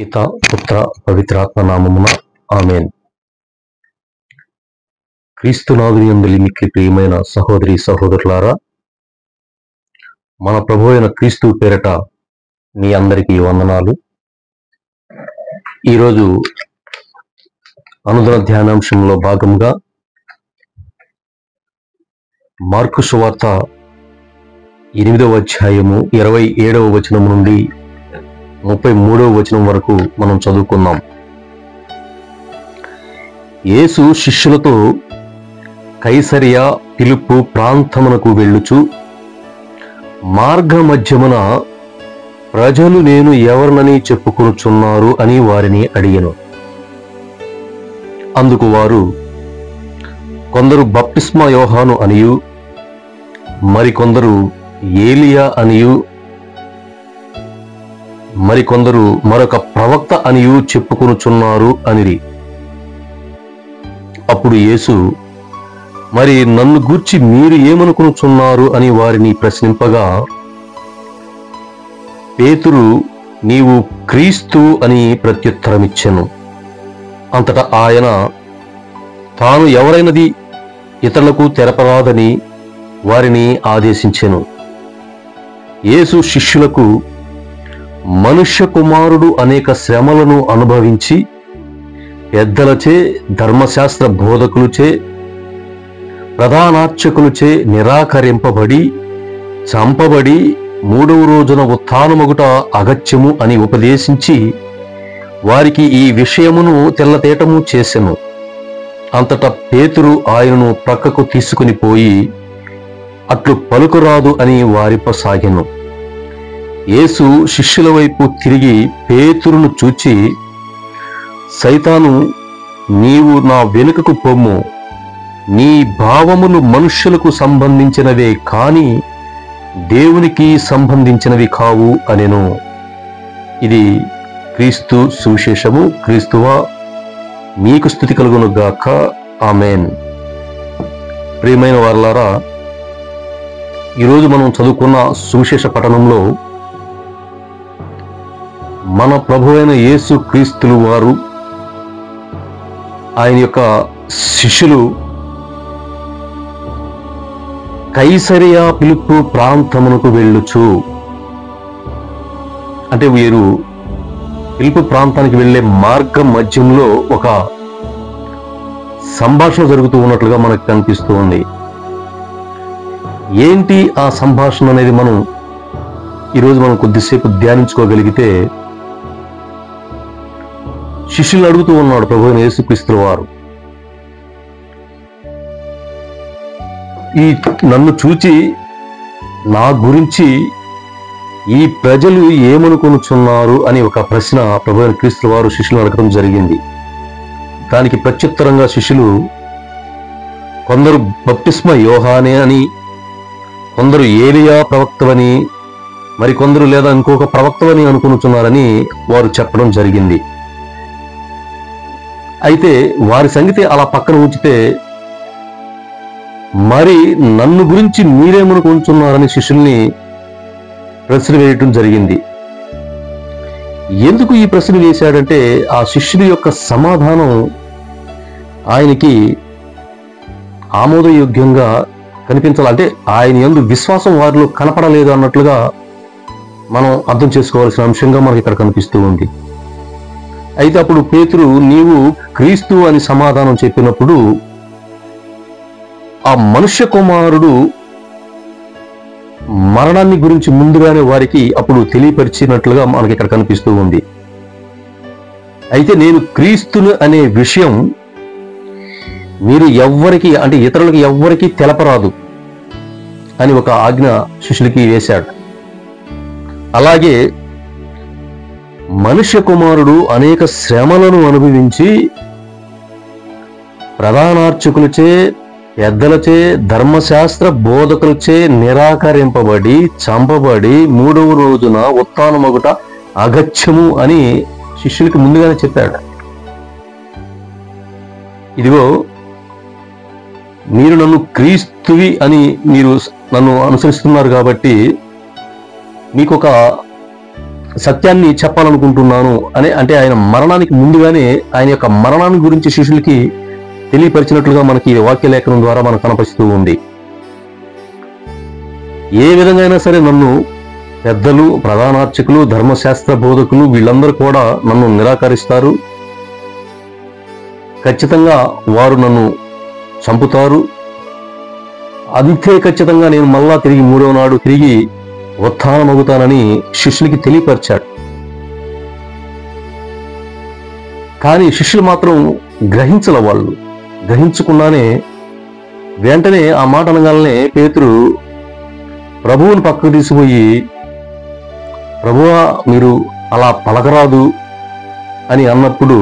పిత పుత్ర పవిత్రాత్మ నామమున ఆమేన్. క్రీస్తునాథుని యందు మిక్కిలి ప్రియమైన సహోదరి సహోదరులారా, మన ప్రభు అయిన క్రీస్తు పేరట మీ అందరికీ వందనాలు. ఈరోజు అనుదిన ధ్యానాంశంలో భాగంగా మార్కు సువార్త 8వ అధ్యాయము 27వ వచనం నుండి 33వ వచనం వరకు మనం చదువుకుందాం. యేసు శిష్యులతో కైసరియా ఫిలిప్పు ప్రాంతమునకు వెళ్ళుచు మార్గ మధ్యమున ప్రజలు నేను ఎవరినని చెప్పుకొనుచున్నారు అని వారిని అడిగెను. అందుకు వారు, కొందరు బప్తిస్మా యోహాను అనియు, మరికొందరు ఏలియా అనియు, మరికొందరు మరొక ప్రవక్త అనియు చెప్పుకొనుచున్నారు అనిరి. అప్పుడు యేసు, మరి నన్ను గూర్చి మీరు ఏమనుకొనుచున్నారు అని వారిని ప్రశ్నింపగా, పేతురు, నీవు క్రీస్తు అని ప్రత్యుత్తరమిచ్చెను. అంతటా ఆయన తాను ఎవరైనది ఇతరులకు తెరపరాదని వారిని ఆదేశించెను. యేసు శిష్యులకు, మనుష్య కుమారుడు అనేక శ్రమలను అనుభవించి పెద్దలచే, ధర్మశాస్త్ర బోధకులచే, ప్రధానార్చకులచే నిరాకరింపబడి చంపబడి 3వ రోజున ఉత్థానమగుట అగత్యము అని ఉపదేశించి వారికి ఈ విషయమును తెల్లతేటము చేసెను. అంతటా పేతురు ఆయనను ప్రక్కకు తీసుకుని పోయి, అట్లు పలుకురాదు అని వారిపసాగెను. యేసు శిష్యుల వైపు తిరిగి పేతురును చూచి, సైతాను, నీవు నా వెనుకకు పొమ్ము, నీ భావములు మనుష్యులకు సంబంధించినవే కాని దేవునికి సంబంధించినవి కావు అనెను. ఇది క్రీస్తు సువిశేషము. క్రీస్తువా, మీకు స్తుతి కలుగును గాక. ఆమేన్. ప్రియమైన వారలారా, ఈరోజు మనం చదువుకున్న సువిశేష పఠనంలో మన ప్రభు అయిన యేసు క్రీస్తులు వారు ఆయన యొక్క శిష్యులు కైసరియా ఫిలిప్పు ప్రాంతమునకు వెళ్ళుచు, అంటే వీరు ఫిలిప్పు ప్రాంతానికి వెళ్ళే మార్గం మధ్యంలో ఒక సంభాషణ జరుగుతూ ఉన్నట్లుగా మనకు కనిపిస్తూ ఉంది. ఏంటి ఆ సంభాషణ అనేది మనం ఈరోజు మనం కొద్దిసేపు ధ్యానించుకోగలిగితే, శిష్యులు అడుగుతూ ఉన్నాడు ప్రభు అయిన యేసుక్రీస్తు వారు, ఈ నన్ను చూచి నా గురించి ఈ ప్రజలు ఏమనుకొనుచున్నారు అని ఒక ప్రశ్న ప్రభు అయిన క్రీస్తు వారు శిష్యులు అడగడం జరిగింది. దానికి ప్రత్యుత్తరంగా శిష్యులు, కొందరు బప్తిస్మా యోహానే అని, కొందరు ఏలియా ప్రవక్తవని, మరికొందరు లేదా ఇంకొక ప్రవక్తవని అనుకొనుచున్నారని వారు చెప్పడం జరిగింది. అయితే వారి సంగతి అలా పక్కన ఉంచితే, మరి నన్ను గురించి మీరేమనుకుంటున్నారని శిష్యుల్ని ప్రశ్న వేయటం జరిగింది. ఎందుకు ఈ ప్రశ్న వేశాడంటే, ఆ శిష్యుడి యొక్క సమాధానం ఆయనకి ఆమోదయోగ్యంగా కనిపించాలంటే ఆయన యందు విశ్వాసం వారిలో కనపడలేదు అన్నట్లుగా మనం అర్థం చేసుకోవాల్సిన అంశంగా మనకి ఇక్కడ కనిపిస్తూ ఉంది. అయితే అప్పుడు పేతురు, నీవు క్రీస్తు అని సమాధానం చెప్పినప్పుడు ఆ మనుష్య కుమారుడు మరణాన్ని గురించి ముందుగానే వారికి అప్పుడు తెలియపరిచినట్లుగా మనకి ఇక్కడ కనిపిస్తూ ఉంది. అయితే నేను క్రీస్తును అనే విషయం మీరు ఎవ్వరికి, అంటే ఇతరులకు ఎవ్వరికి తెలపరాదు అని ఒక ఆజ్ఞ శిష్యులకి వేశాడు. అలాగే మనుష్య కుమారుడు అనేక శ్రమలను అనుభవించి ప్రధానార్చకులచే, పెద్దలచే, ధర్మశాస్త్ర బోధకులచే నిరాకరింపబడి చంపబడి 3వ రోజున ఉత్థానమగుట అగత్యము అని శిష్యులకి ముందుగానే చెప్పాడు. ఇదిగో, మీరు నన్ను క్రీస్తువి అని మీరు నన్ను అనుసరిస్తున్నారు కాబట్టి మీకు ఒక సత్యాన్ని చెప్పాలనుకుంటున్నాను అంటే ఆయన మరణానికి ముందుగానే ఆయన యొక్క మరణాన్ని గురించి శిష్యులకి తెలియపరిచినట్లుగా మనకి వాక్యలేఖనం ద్వారా మనకు కనపరుస్తూ ఉంది. ఏ విధంగా అయినా సరే నన్ను పెద్దలు, ప్రధానార్చకులు, ధర్మశాస్త్ర బోధకులు వీళ్ళందరూ కూడా నన్ను నిరాకరిస్తారు. ఖచ్చితంగా వారు నన్ను చంపుతారు. అంతే ఖచ్చితంగా నేను మళ్ళా తిరిగి 3వ నాడు తిరిగి ఉత్థానమవుతానని శిష్యులకి తెలియపరిచాడు. కానీ శిష్యులు మాత్రం వాళ్ళు గ్రహించకుండానే వెంటనే ఆ మాట అనగానే పేతురు ప్రభువుని పక్కకు తీసుకుపోయి, ప్రభువా మీరు అలా పలకరాదు అని అన్నప్పుడు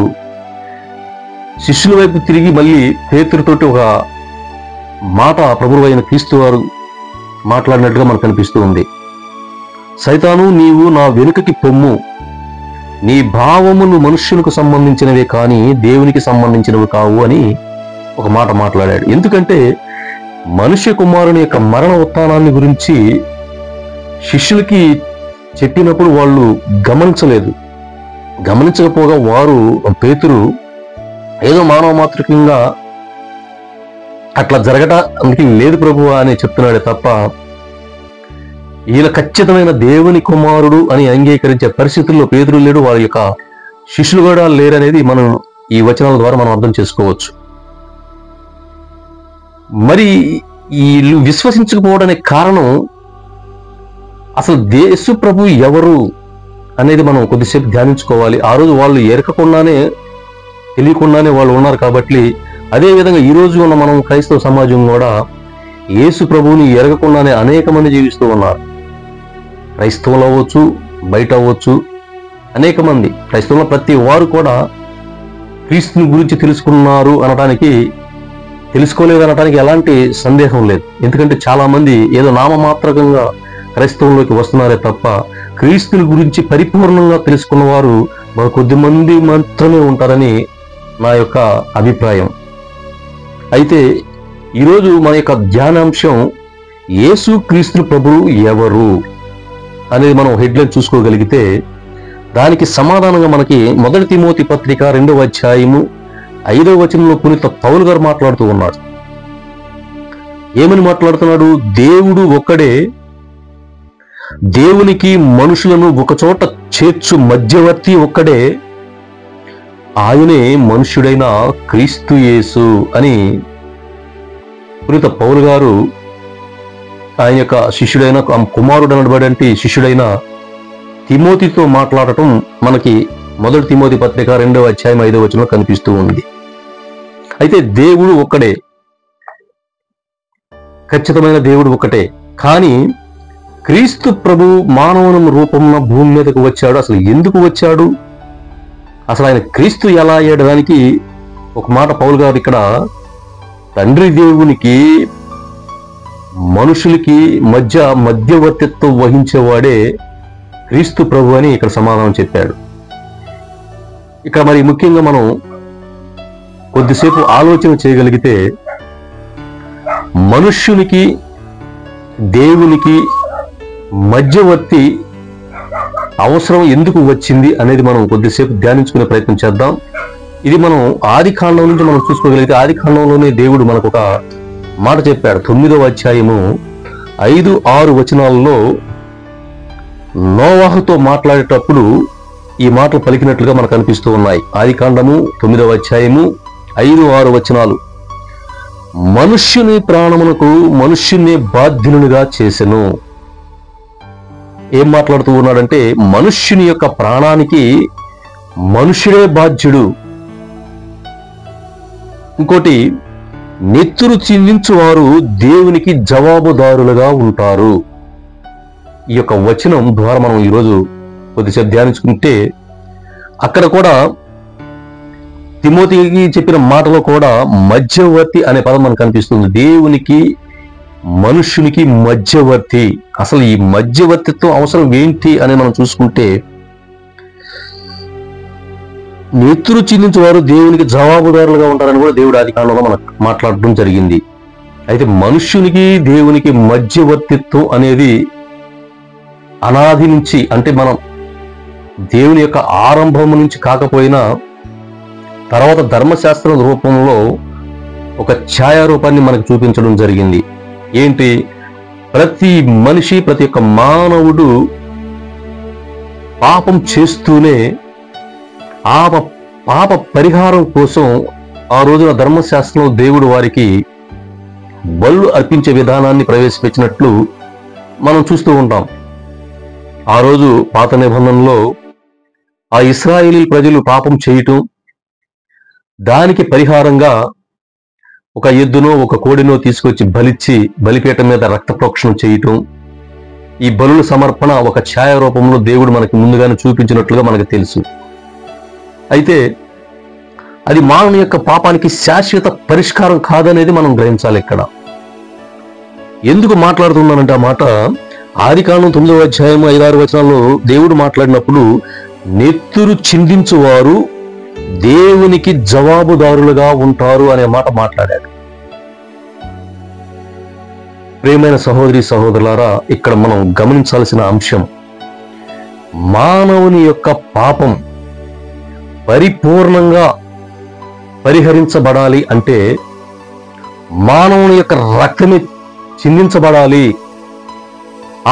శిష్యుల వైపు తిరిగి మళ్ళీ పేతురుతోటి ఒక మాట ప్రభువు అయిన క్రీస్తు వారు మాట్లాడినట్టుగా మనకు కనిపిస్తూ ఉంది. సైతాను, నీవు నా వెనుకకి పొమ్ము, నీ భావములు మనుష్యులకు సంబంధించినవే కానీ దేవునికి సంబంధించినవి కావు అని ఒక మాట మాట్లాడాడు. ఎందుకంటే మనుష్య కుమారుని యొక్క మరణ ఉత్థానాన్ని గురించి శిష్యులకి చెప్పినప్పుడు వాళ్ళు గమనించకపోగా వారు పేతురు ఏదో మానవ మాతృకంగా అట్లా జరగటానికి లేదు ప్రభువా అని చెప్తున్నాడే తప్ప ఈయన ఖచ్చితమైన దేవుని కుమారుడు అని అంగీకరించే పరిస్థితుల్లో పేతురు లేడు, వారి యొక్క శిష్యులు కూడా లేరనేది మనం ఈ వచనాల ద్వారా మనం అర్థం చేసుకోవచ్చు. మరి వీళ్ళు విశ్వసించకపోవడానికి కారణం అసలు యేసు ప్రభు ఎవరు అనేది మనం కొద్దిసేపు ధ్యానించుకోవాలి. ఆ రోజు వాళ్ళు తెలియకుండానే వాళ్ళు ఉన్నారు కాబట్టి, అదేవిధంగా ఈ రోజు ఉన్న మనం క్రైస్తవ సమాజం కూడా యేసు ప్రభువుని ఎరగకుండానే అనేక మంది జీవిస్తూ ఉన్నారు. క్రైస్తవులు అవ్వచ్చు, బయట అవ్వచ్చు, అనేక మంది క్రైస్తవుల ప్రతి వారు కూడా క్రీస్తుని గురించి తెలుసుకోలేదు అనడానికి ఎలాంటి సందేహం లేదు. ఎందుకంటే చాలా మంది ఏదో నామమాత్రకంగా క్రైస్తవంలోకి వస్తున్నారే తప్ప క్రీస్తుని గురించి పరిపూర్ణంగా తెలుసుకున్న వారు మరి కొద్ది మంది మాత్రమే ఉంటారని నా యొక్క అభిప్రాయం. అయితే ఈరోజు మన యొక్క ధ్యానాంశం యేసు క్రీస్తు ప్రభువు ఎవరు అనేది మనం హెడ్లైన్ చూసుకోగలిగితే దానికి సమాధానంగా మనకి 1 తిమోతి పత్రిక 2వ అధ్యాయము 5వ వచనంలో పునీత పౌలు గారు మాట్లాడుతూ ఉన్నాడు. ఏమని మాట్లాడుతున్నాడు? దేవుడు ఒక్కడే, దేవునికి మనుషులను ఒకచోట చేర్చు మధ్యవర్తి ఒక్కడే, ఆయనే మనుష్యుడైన క్రీస్తు యేసు అని పునీత పౌలు గారు ఆయన యొక్క శిష్యుడైన కుమారుడు అనబడే శిష్యుడైన తిమోతితో మాట్లాడటం మనకి 1 తిమోతి పత్రిక 2వ అధ్యాయం 5వ వచనంలో కనిపిస్తూ ఉంది. అయితే దేవుడు ఒక్కడే, ఖచ్చితమైన దేవుడు ఒక్కటే. కానీ క్రీస్తు ప్రభు మానవుని రూపంలో భూమి మీదకు వచ్చాడు. అసలు ఎందుకు వచ్చాడు, అసలు ఆయన క్రీస్తు ఎలా అయ్యడానికి ఒక మాట పౌలు గారు ఇక్కడ తండ్రి దేవునికి మనుషులకి మధ్యవర్తిత్వం వహించేవాడే క్రీస్తు ప్రభు అని ఇక్కడ సమాధానం చెప్పాడు. ఇక్కడ మరి ముఖ్యంగా మనం కొద్దిసేపు ఆలోచన చేయగలిగితే మనుష్యునికి దేవునికి మధ్యవర్తి అవసరం ఎందుకు వచ్చింది అనేది మనం కొద్దిసేపు ధ్యానించుకునే ప్రయత్నం చేద్దాం. ఇది మనం ఆది కాండం నుంచి మనం చూసుకోగలిగితే ఆది కాండంలోనే దేవుడు మనకు ఒక మాట చెప్పాడు. 9వ అధ్యాయము 5-6 వచనాలలో నోవాహుతో మాట్లాడేటప్పుడు ఈ మాటలు పలికినట్లుగా మనకు అనిపిస్తూ ఉన్నాయి. ఆది కాండము 9వ అధ్యాయము 5-6 వచనాలు. మనుష్యుని ప్రాణమునకు మనుష్యుని బాధ్యునుగా చేసెను. ఏం మాట్లాడుతూ ఉన్నాడంటే మనుష్యుని యొక్క ప్రాణానికి మనుష్యుడే బాధ్యుడు. ఇంకోటి, నెత్తురు చిందించు వారు దేవునికి జవాబుదారులుగా ఉంటారు. ఈ యొక్క వచనం ద్వారా మనం ఈరోజు కొద్దిసేపు ధ్యానించుకుంటే అక్కడ కూడా తిమోతికి చెప్పిన మాటలో కూడా మధ్యవర్తి అనే పదం మనకు కనిపిస్తుంది. దేవునికి మనుష్యునికి మధ్యవర్తి. అసలు ఈ మధ్యవర్తిత్వం అవసరం ఏంటి అని మనం చూసుకుంటే నెత్తురు చిందించే వారు దేవునికి జవాబుదారులుగా ఉంటారని కూడా దేవుడు ఆది కాండంలో మనకు మాట్లాడడం జరిగింది. అయితే మనుష్యునికి దేవునికి మధ్యవర్తిత్వం అనేది అనాది నుంచి, అంటే మనం దేవుని యొక్క ఆరంభం నుంచి కాకపోయినా తర్వాత ధర్మశాస్త్రం రూపంలో ఒక ఛాయారూపాన్ని మనకు చూపించడం జరిగింది. ఏంటి? ప్రతి మనిషి, ప్రతి ఒక్క మానవుడు పాపం చేస్తూనే ఆ పాప పరిహారం కోసం ఆ రోజున ధర్మశాస్త్రంలో దేవుడు వారికి బలులు అర్పించే విధానాన్ని ప్రవేశపెట్టినట్లు మనం చూస్తూ ఉంటాం. ఆ రోజు పాత నిబంధనలో ఆ ఇశ్రాయేలీ ప్రజలు పాపం చేయటం, దానికి పరిహారంగా ఒక ఎద్దునో ఒక కోడినో తీసుకొచ్చి బలిచ్చి బలిపీఠం మీద రక్త ప్రోక్షణం చేయటం, ఈ బలుల సమర్పణ ఒక ఛాయ రూపంలో దేవుడు మనకి ముందుగానే చూపించినట్లుగా మనకు తెలుసు. అయితే అది మానవుని యొక్క పాపానికి శాశ్వత పరిష్కారం కాదనేది మనం గ్రహించాలి. ఇక్కడ ఎందుకు మాట్లాడుతున్నానంటే ఆ మాట ఆదికాండం 9వ అధ్యాయం 5-6 వచనాల్లో దేవుడు మాట్లాడినప్పుడు నెత్తురు చిందించువారు దేవునికి జవాబుదారులుగా ఉంటారు అనే మాట మాట్లాడాడు. ప్రియమైన సహోదరి సహోదరులారా, ఇక్కడ మనం గమనించాల్సిన అంశం, మానవుని యొక్క పాపం పరిపూర్ణంగా పరిహరించబడాలి అంటే మానవుని యొక్క రక్తమే చిందించబడాలి.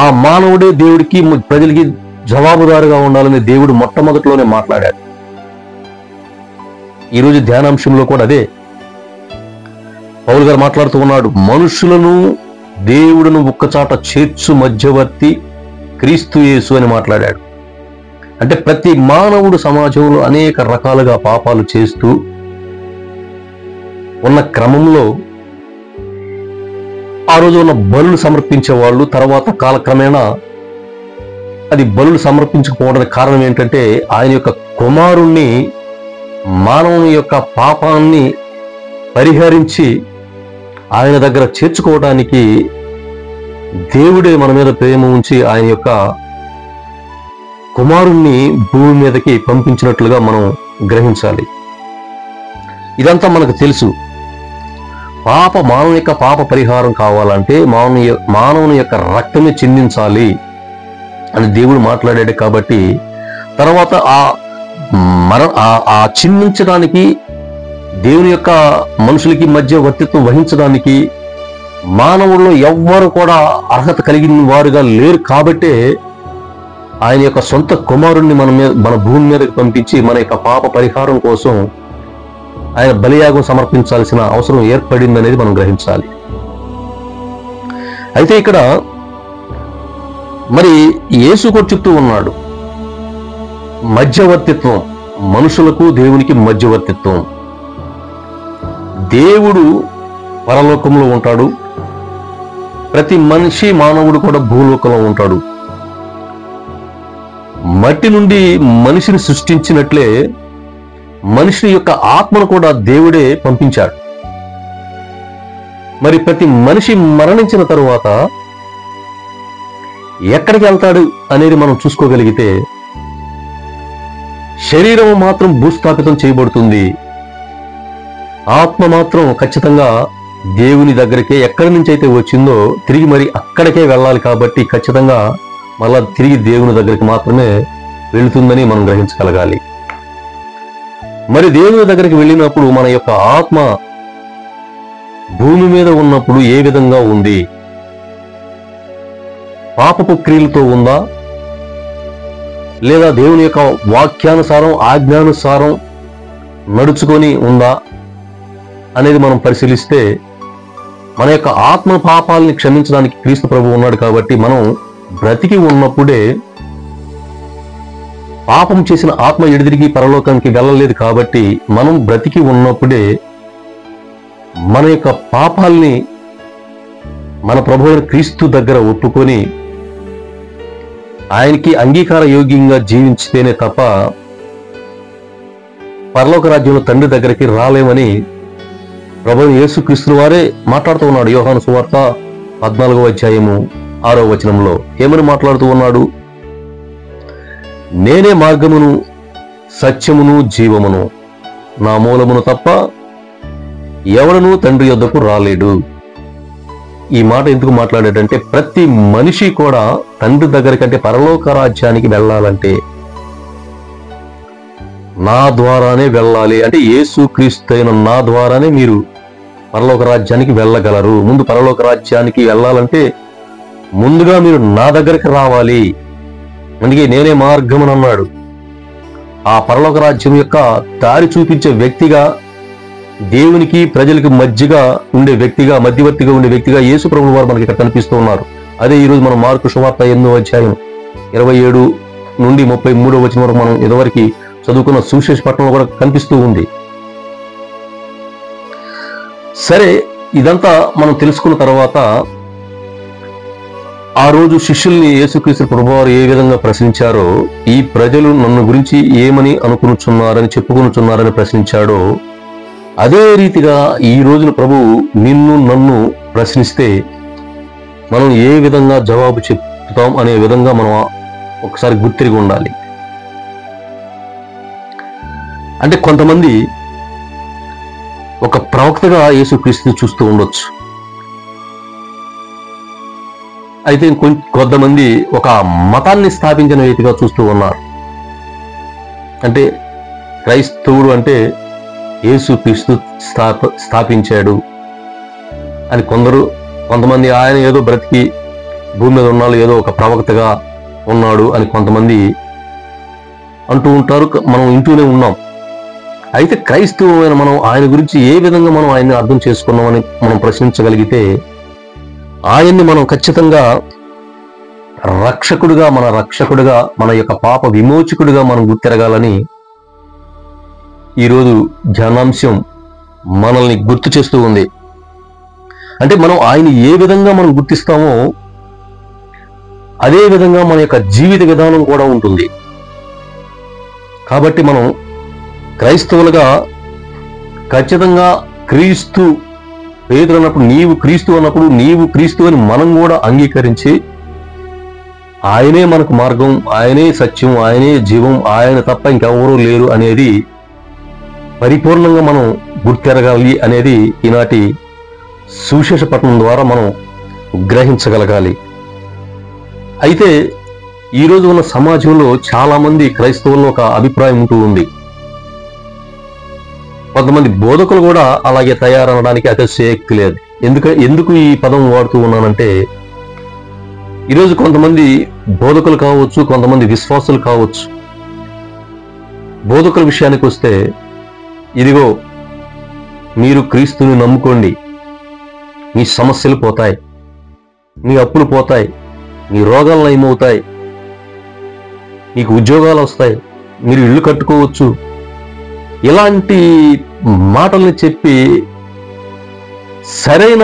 ఆ మానవుడే దేవుడికి, ప్రజలకి జవాబుదారుగా ఉండాలని దేవుడు మొట్టమొదటిలోనే మాట్లాడాడు. ఈరోజు ధ్యానాంశంలో కూడా అదే పౌలు గారు మాట్లాడుతూ ఉన్నాడు. మనుషులను దేవుడును ఒక్కచాట చేర్చు మధ్యవర్తి క్రీస్తు యేసు అని మాట్లాడాడు. అంటే ప్రతి మానవుడు సమాజంలో అనేక రకాలుగా పాపాలు చేస్తూ ఉన్న క్రమంలో ఆ రోజు ఉన్న బలులు సమర్పించే వాళ్ళు తర్వాత కాలక్రమేణా అది బలులు సమర్పించకపోవడానికి కారణం ఏంటంటే ఆయన యొక్క కుమారుణ్ణి మానవుని యొక్క పాపాన్ని పరిహరించి ఆయన దగ్గర చేర్చుకోవడానికి దేవుడే మన మీద ప్రేమ ఉంచి ఆయన యొక్క కుమారుణ్ణి భూమి మీదకి పంపించినట్లుగా మనం గ్రహించాలి. ఇదంతా మనకు తెలుసు. మానవుని యొక్క పాప పరిహారం కావాలంటే మానవుని యొక్క రక్తమే చిందించాలి అని దేవుడు మాట్లాడాడు. కాబట్టి తర్వాత ఆ చిందించడానికి దేవుని యొక్క మనుషులకి మధ్య వర్తిత్వం వహించడానికి మానవుల్లో ఎవ్వరు కూడా అర్హత కలిగిన వారుగా లేరు. కాబట్టే ఆయన యొక్క సొంత కుమారుణ్ణి మన భూమి మీదకి పంపించి మన యొక్క పాప పరిహారం కోసం ఆయన బలియాగం సమర్పించాల్సిన అవసరం ఏర్పడింది అనేది మనం గ్రహించాలి. అయితే ఇక్కడ మరి యేసు కూడా చెప్తూ ఉన్నాడు, మధ్యవర్తిత్వం, మనుషులకు దేవునికి మధ్యవర్తిత్వం. దేవుడు పరలోకంలో ఉంటాడు, ప్రతి మనిషి మానవుడు కూడా భూలోకంలో ఉంటాడు. మట్టి నుండి మనిషిని సృష్టించినట్లే మనిషి యొక్క ఆత్మను కూడా దేవుడే పంపించాడు. మరి ప్రతి మనిషి మరణించిన తరువాత ఎక్కడికి వెళ్తాడు అనేది మనం చూసుకోగలిగితే శరీరం మాత్రం భూస్థాపితం చేయబడుతుంది, ఆత్మ మాత్రం ఖచ్చితంగా దేవుని దగ్గరికే ఎక్కడి నుంచి అయితే వచ్చిందో తిరిగి మరి అక్కడికే వెళ్ళాలి. కాబట్టి ఖచ్చితంగా మళ్ళా తిరిగి దేవుని దగ్గరికి మాత్రమే వెళుతుందని మనం గ్రహించగలగాలి. మరి దేవుని దగ్గరికి వెళ్ళినప్పుడు మన యొక్క ఆత్మ భూమి మీద ఉన్నప్పుడు ఏ విధంగా ఉంది? పాపపు క్రియలతో ఉందా, లేదా దేవుని యొక్క వాక్యానుసారం ఆజ్ఞానుసారం నడుచుకొని ఉందా అనేది మనం పరిశీలిస్తే మన యొక్క ఆత్మ పాపాలని క్షమించడానికి క్రీస్తు ప్రభువు ఉన్నాడు. కాబట్టి మనం బ్రతికి ఉన్నప్పుడే పాపం చేసిన ఆత్మ ఎడిదిరిగి పరలోకానికి వెళ్ళలేదు. కాబట్టి మనం బ్రతికి ఉన్నప్పుడే మన యొక్క పాపాల్ని మన ప్రభువైన క్రీస్తు దగ్గర ఒప్పుకొని ఆయనకి అంగీకార యోగ్యంగా జీవించితేనే తప్ప పరలోక రాజ్యంలో తండ్రి దగ్గరికి రాలేమని ప్రభువైన యేసుక్రీస్తు వారే మాట్లాడుతూ ఉన్నాడు. యోహాను సువార్త 14వ అధ్యాయము 6వ వచనంలో ఏమని మాట్లాడుతూ ఉన్నాడు? నేనే మార్గమును సత్యమును జీవమును, నా మూలమును తప్ప ఎవడనూ తండ్రి యొద్దకు రాలేడు. ఈ మాట ఎందుకు మాట్లాడాడంటే ప్రతి మనిషి కూడా తండ్రి దగ్గర కంటే పరలోక రాజ్యానికి వెళ్ళాలంటే నా ద్వారానే వెళ్ళాలి, అంటే యేసుక్రీస్తు అయిన నా ద్వారానే మీరు పరలోక రాజ్యానికి వెళ్ళగలరు. ముందు పరలోక రాజ్యానికి వెళ్ళాలంటే ముందుగా మీరు నా దగ్గరికి రావాలి. అందుకే నేనే మార్గం అని అన్నాడు. ఆ పరలోక రాజ్యం యొక్క దారి చూపించే వ్యక్తిగా, దేవునికి ప్రజలకి మధ్యవర్తిగా ఉండే వ్యక్తిగా యేసు ప్రభువు వారు మనకి ఇక్కడ కనిపిస్తూ ఉన్నారు. అదే ఈరోజు మనం మార్కు సువార్త 8వ అధ్యాయం 27 నుండి 33వ వచనం వరకు మనం ఇదివరకు చదువుకున్న సువిశేష పట్టణంలో కూడా కనిపిస్తూ ఉంది. సరే, ఇదంతా మనం తెలుసుకున్న తర్వాత ఆ రోజు శిష్యుల్ని యేసుక్రీస్తు ప్రభువారు ఏ విధంగా ప్రశ్నించారో, ఈ ప్రజలు నన్ను గురించి ఏమని అనుకునుచున్నారని చెప్పుకొనుచున్నారని ప్రశ్నించాడో, అదే రీతిగా ఈ రోజున ప్రభువు నిన్ను నన్ను ప్రశ్నిస్తే మనం ఏ విధంగా జవాబు చెప్తాం అనే విధంగా మనం ఒకసారి గుర్తిరిగి ఉండాలి. అంటే కొంతమంది ఒక ప్రవక్తగా యేసుక్రీస్తుని చూస్తూ ఉండొచ్చు. అయితే కొంతమంది ఒక మతాన్ని స్థాపించిన వ్యక్తిగా చూస్తూ ఉన్నారు. అంటే క్రైస్తవుడు అంటే యేసుక్రీస్తు స్థాపించాడు అని కొంతమంది ఆయన ఏదో బ్రతికి భూమి మీద ఉన్నాడు, ఏదో ఒక ప్రవక్తగా ఉన్నాడు అని కొంతమంది అంటూ ఉంటారు. మనం వింటూనే ఉన్నాం. అయితే క్రైస్తవమైన మనం ఆయన గురించి ఏ విధంగా మనం ఆయన్ని అర్థం చేసుకున్నామని మనం ప్రశ్నించగలిగితే, ఆయన్ని మనం ఖచ్చితంగా రక్షకుడుగా, మన యొక్క పాప విమోచకుడిగా మనం గుర్తిరగాలని ఈరోజు ధ్యానాంశం మనల్ని గుర్తు చేస్తూ ఉంది. అంటే మనం ఆయన ఏ విధంగా మనం గుర్తిస్తామో అదే విధంగా మన యొక్క జీవిత విధానం కూడా ఉంటుంది. కాబట్టి మనం క్రైస్తవులుగా ఖచ్చితంగా క్రీస్తు, పేతురు అన్నప్పుడు నీవు క్రీస్తు అన్నప్పుడు నీవు క్రీస్తు అని మనం కూడా అంగీకరించి, ఆయనే మనకు మార్గం, ఆయనే సత్యం, ఆయనే జీవం, ఆయన తప్ప ఇంకెవరూ లేరు అనేది పరిపూర్ణంగా మనం గుర్తెరగాలి అనేది ఈనాటి సువిశేష పఠనం ద్వారా మనం గ్రహించగలగాలి. అయితే ఈరోజు ఉన్న సమాజంలో చాలా మంది క్రైస్తవుల్లో ఒక అభిప్రాయం ఉంటూ ఉంది. కొంతమంది బోధకులు కూడా అలాగే తయారనడానికి అతిశయోక్తి లేదు. ఎందుకు ఈ పదం వాడుతూ ఉన్నానంటే, ఈరోజు కొంతమంది బోధకులు కావచ్చు, కొంతమంది విశ్వాసులు కావచ్చు, బోధకుల విషయానికి వస్తే, ఇదిగో మీరు క్రీస్తుని నమ్ముకోండి, మీ సమస్యలు పోతాయి, మీ అప్పులు పోతాయి, మీ రోగాలు నయమవుతాయి, మీకు ఉద్యోగాలు వస్తాయి, మీరు ఇల్లు కట్టుకోవచ్చు, ఇలాంటి మాటల్ని చెప్పి సరైన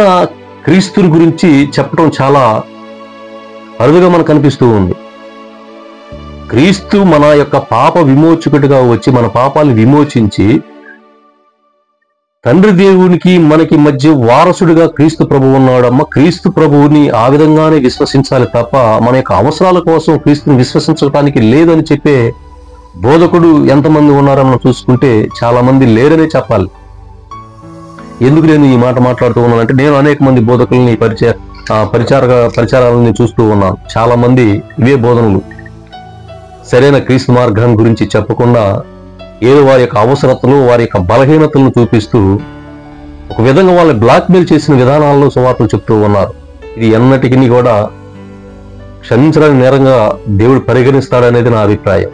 క్రీస్తుని గురించి చెప్పడం చాలా అరుదుగా మనకు కనిపిస్తూ ఉంది. క్రీస్తు మన యొక్క పాప విమోచకుడిగా వచ్చి మన పాపాలు విమోచించి తండ్రి దేవునికి మనకి మధ్య వారసుడిగా క్రీస్తు ప్రభువు ఉన్నాడమ్మ. క్రీస్తు ప్రభువుని ఆ విధంగానే విశ్వసించాలి తప్ప మన యొక్క అవసరాల కోసం క్రీస్తుని విశ్వసించడానికి లేదని చెప్పే బోధకుడు ఎంతమంది ఉన్నారో మనం చూసుకుంటే చాలా మంది లేరనే చెప్పాలి. ఎందుకు నేను ఈ మాట మాట్లాడుతూ ఉన్నానంటే, నేను అనేక మంది బోధకుల్ని పరిచారాలని చూస్తూ ఉన్నాను. చాలా మంది ఇవే బోధనలు సరైన క్రీస్తు మార్గం గురించి చెప్పకుండా ఏదో వారి యొక్క అవసరతలు, వారి యొక్క బలహీనతలను చూపిస్తూ ఒక విధంగా వాళ్ళని బ్లాక్మెయిల్ చేసిన విధానాల్లో సువార్తలు చెప్తూ ఉన్నారు. ఇది ఎన్నటికీ కూడా క్షమించడానికి నేరంగా దేవుడు పరిగణిస్తాడనేది నా అభిప్రాయం.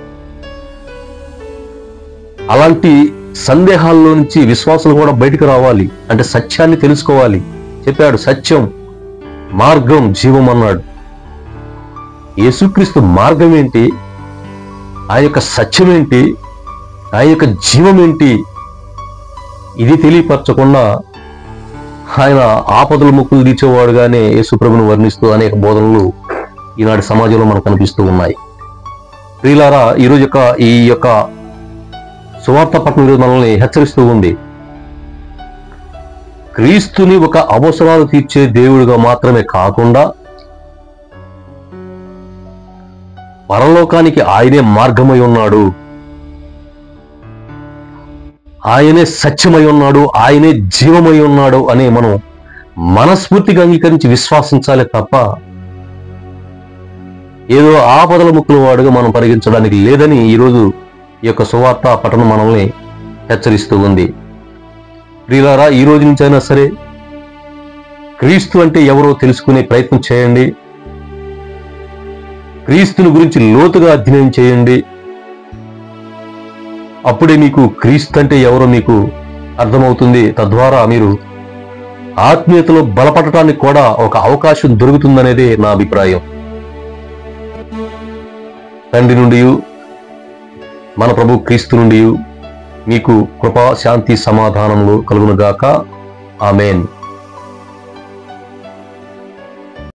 అలాంటి సందేహాల్లో నుంచి విశ్వాసులు కూడా బయటకు రావాలి. అంటే సత్యాన్ని తెలుసుకోవాలి. చెప్పాడు, సత్యం, మార్గం, జీవం అన్నాడు. యేసుక్రీస్తు మార్గం ఏంటి, ఆయన యొక్క సత్యం ఏంటి, ఆయన యొక్క జీవం ఏంటి, ఇది తెలియపరచకుండా ఆయన ఆపదల ముక్కులు తీర్చేవాడుగానే యేసుప్రభుని వర్ణిస్తూ అనేక బోధనలు ఈనాటి సమాజంలో మనకు కనిపిస్తూ ఉన్నాయి. ప్రియులారా, ఈ యొక్క సువార్త పట్టణం ఈరోజు మనల్ని హెచ్చరిస్తూ ఉంది. క్రీస్తుని ఒక అవసరాలు తీర్చే దేవుడిగా మాత్రమే కాకుండా పరలోకానికి ఆయనే మార్గమై ఉన్నాడు, ఆయనే సత్యమై ఉన్నాడు, ఆయనే జీవమై ఉన్నాడు అని మనం మనస్ఫూర్తిగా అంగీకరించి విశ్వాసించాలి తప్ప ఏదో ఆపదల ముక్కుల వాడుగా మనం పరిగణించడానికి లేదని ఈరోజు ఈ యొక్క సువార్త పఠనం మనల్ని హెచ్చరిస్తూ ఉంది. ప్రియులారా, ఈ రోజు నుంచైనా సరే క్రీస్తు అంటే ఎవరో తెలుసుకునే ప్రయత్నం చేయండి. క్రీస్తుని గురించి లోతుగా అధ్యయనం చేయండి. అప్పుడే మీకు క్రీస్తు అంటే ఎవరో మీకు అర్థమవుతుంది. తద్వారా మీరు ఆత్మీయతలో బలపడటానికి కూడా ఒక అవకాశం దొరుకుతుందనేదే నా అభిప్రాయం. తండ్రి నుండి, మన ప్రభు క్రీస్తు నుండి మీకు కృపా, శాంతి, సమాధానములు కలుగునుగాక. ఆమేన్.